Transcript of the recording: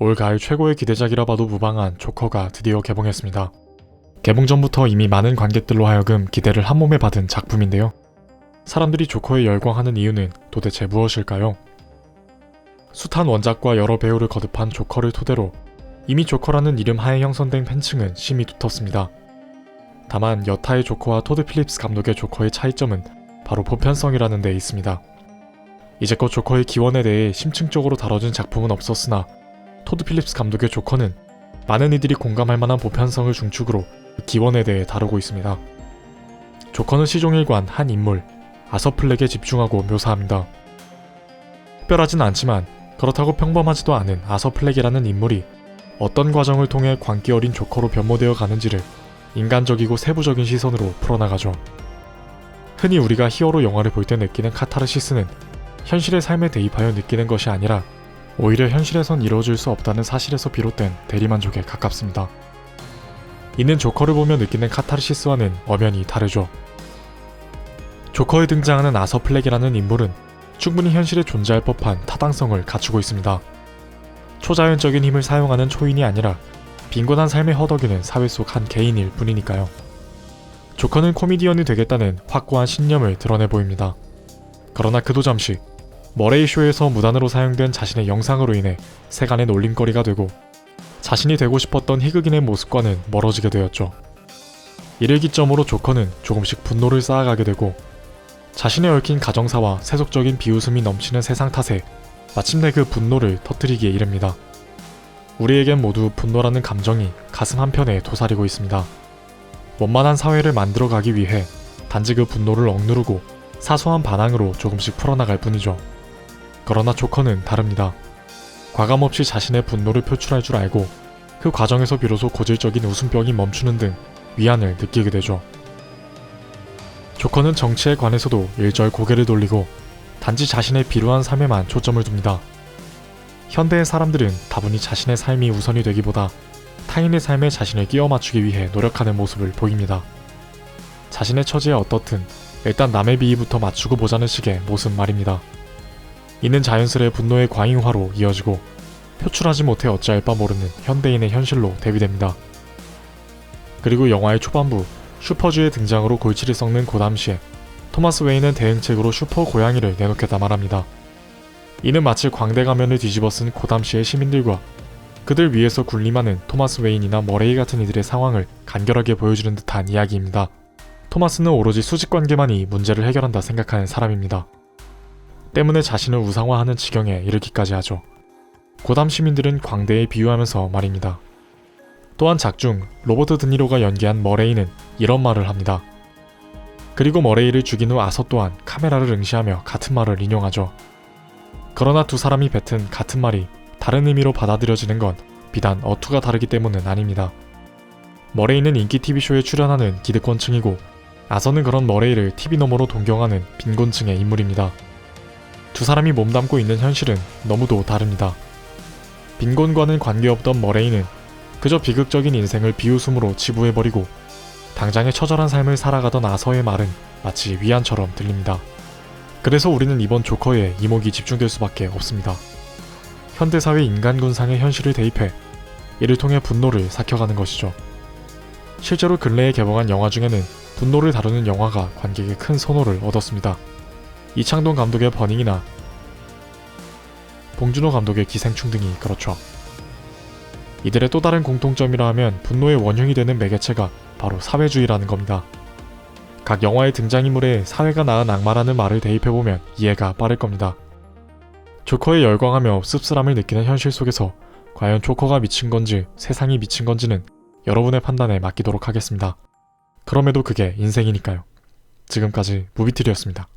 올 가을 최고의 기대작이라 봐도 무방한 조커가 드디어 개봉했습니다. 개봉 전부터 이미 많은 관객들로 하여금 기대를 한몸에 받은 작품인데요. 사람들이 조커에 열광하는 이유는 도대체 무엇일까요? 숱한 원작과 여러 배우를 거듭한 조커를 토대로 이미 조커라는 이름 하에 형성된 팬층은 심히 두텁습니다. 다만 여타의 조커와 토드 필립스 감독의 조커의 차이점은 바로 보편성이라는 데 있습니다. 이제껏 조커의 기원에 대해 심층적으로 다뤄진 작품은 없었으나 토드 필립스 감독의 조커는 많은 이들이 공감할 만한 보편성을 중축으로 그 기원에 대해 다루고 있습니다. 조커는 시종일관 한 인물, 아서 플렉에 집중하고 묘사합니다. 특별하진 않지만 그렇다고 평범하지도 않은 아서 플렉이라는 인물이 어떤 과정을 통해 광기 어린 조커로 변모되어 가는지를 인간적이고 세부적인 시선으로 풀어나가죠. 흔히 우리가 히어로 영화를 볼 때 느끼는 카타르시스는 현실의 삶에 대입하여 느끼는 것이 아니라 오히려 현실에선 이루어질 수 없다는 사실에서 비롯된 대리만족에 가깝습니다. 이는 조커를 보며 느끼는 카타르시스와는 엄연히 다르죠. 조커에 등장하는 아서 플렉이라는 인물은 충분히 현실에 존재할 법한 타당성을 갖추고 있습니다. 초자연적인 힘을 사용하는 초인이 아니라 빈곤한 삶에 허덕이는 사회 속 한 개인일 뿐이니까요. 조커는 코미디언이 되겠다는 확고한 신념을 드러내 보입니다. 그러나 그도 잠시 머레이 쇼에서 무단으로 사용된 자신의 영상으로 인해 세간의 놀림거리가 되고 자신이 되고 싶었던 희극인의 모습과는 멀어지게 되었죠. 이를 기점으로 조커는 조금씩 분노를 쌓아가게 되고 자신의 얽힌 가정사와 세속적인 비웃음이 넘치는 세상 탓에 마침내 그 분노를 터뜨리기에 이릅니다. 우리에겐 모두 분노라는 감정이 가슴 한편에 도사리고 있습니다. 원만한 사회를 만들어가기 위해 단지 그 분노를 억누르고 사소한 반항으로 조금씩 풀어나갈 뿐이죠. 그러나 조커는 다릅니다. 과감없이 자신의 분노를 표출할 줄 알고 그 과정에서 비로소 고질적인 웃음병이 멈추는 등 위안을 느끼게 되죠. 조커는 정치에 관해서도 일절 고개를 돌리고 단지 자신의 비루한 삶에만 초점을 둡니다. 현대의 사람들은 다분히 자신의 삶이 우선이 되기보다 타인의 삶에 자신을 끼워 맞추기 위해 노력하는 모습을 보입니다. 자신의 처지에 어떻든 일단 남의 비위부터 맞추고 보자는 식의 모습 말입니다. 이는 자연스레 분노의 과잉화로 이어지고 표출하지 못해 어찌할 바 모르는 현대인의 현실로 대비됩니다. 그리고 영화의 초반부 슈퍼주의 등장으로 골치를 썩는 그 당시에 토마스 웨인은 대응책으로 슈퍼 고양이를 내놓겠다 말합니다. 이는 마치 광대 가면을 뒤집어 쓴 고담시의 시민들과 그들 위에서 군림하는 토마스 웨인이나 머레이 같은 이들의 상황을 간결하게 보여주는 듯한 이야기입니다. 토마스는 오로지 수직관계만이 문제를 해결한다 생각하는 사람입니다. 때문에 자신을 우상화하는 지경에 이르기까지 하죠. 고담 시민들은 광대에 비유하면서 말입니다. 또한 작중 로버트 드니로가 연기한 머레이는 이런 말을 합니다. 그리고 머레이를 죽인 후 아서 또한 카메라를 응시하며 같은 말을 인용하죠. 그러나 두 사람이 뱉은 같은 말이 다른 의미로 받아들여지는 건 비단 어투가 다르기 때문은 아닙니다. 머레이는 인기 TV쇼에 출연하는 기득권층이고 아서는 그런 머레이를 TV 너머로 동경하는 빈곤층의 인물입니다. 두 사람이 몸담고 있는 현실은 너무도 다릅니다. 빈곤과는 관계없던 머레이는 그저 비극적인 인생을 비웃음으로 치부해버리고 당장의 처절한 삶을 살아가던 아서의 말은 마치 위안처럼 들립니다. 그래서 우리는 이번 조커에 이목이 집중될 수밖에 없습니다. 현대사회 인간군상의 현실을 대입해 이를 통해 분노를 삭혀가는 것이죠. 실제로 근래에 개봉한 영화 중에는 분노를 다루는 영화가 관객의 큰 선호를 얻었습니다. 이창동 감독의 버닝이나 봉준호 감독의 기생충 등이 그렇죠. 이들의 또 다른 공통점이라 하면 분노의 원흉이 되는 매개체가 바로 사회주의라는 겁니다. 각 영화의 등장인물에 사회가 낳은 악마라는 말을 대입해보면 이해가 빠를 겁니다. 조커에 열광하며 씁쓸함을 느끼는 현실 속에서 과연 조커가 미친 건지 세상이 미친 건지는 여러분의 판단에 맡기도록 하겠습니다. 그럼에도 그게 인생이니까요. 지금까지 무비틀이었습니다.